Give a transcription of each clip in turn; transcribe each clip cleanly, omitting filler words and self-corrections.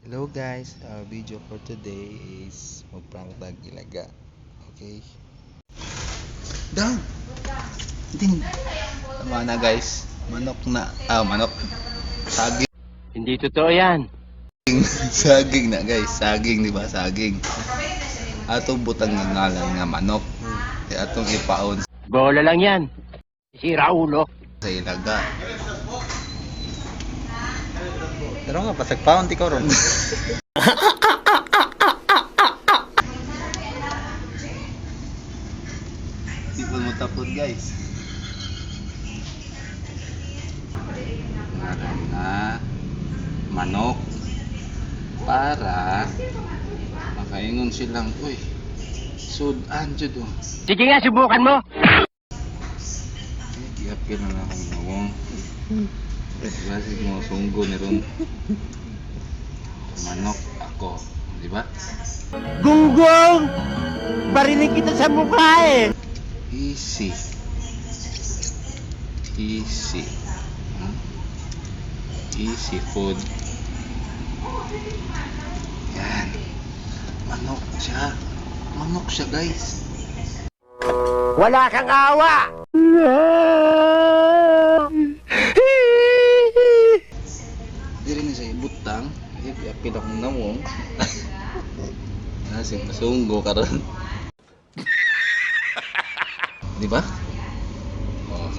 Hello guys, our video for today is magprank tag ilaga. Okay? Down! Ding! Tama na guys. Manok na. Manok. Saging. Hindi totoo yan. Saging na guys. Saging, di ba? Saging. Atong butang nga ngalan nga manok. Kaya atong ipaon Bola lang yan. Sira ulo. sa ilaga. Pero nga, pasagpaon ti ko ron. Di pa mo tapos guys. Ngalan nga manok. Para makaingon silang, uy, sudan jud oh. Sige nga, subukan mo. Iapin na lang akong nawong. Basig mo sunggo ni ron. Manok ako, di ba? Gunggong! Barinig kita sa mukha eh. Easy. Easy. Easy food. Yan. Manok siya. Manok siya guys. Wala kang awa. Diri na siya ibutang. Iapin akong nawong. Nasig masunggo karon. Di ba?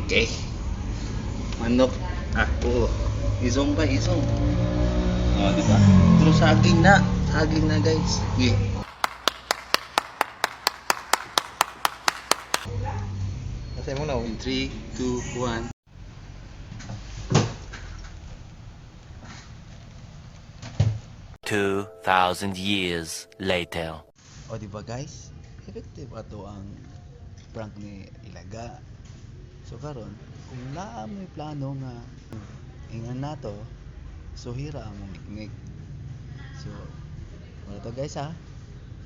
Okay. Manok ako. Isong ba? Isong. Di ba? Pero saging na. Saging na guys. Okay. Kasi mo na. 3, 2, 1. Years later. O di ba guys? Effective ato ang prank ni Ilaga. So karon, kung naa mo'y plano nga ingan nato, so hira ang mong So, wala to guys ha.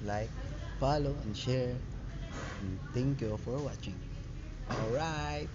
Like, follow, and share. And thank you for watching. Alright.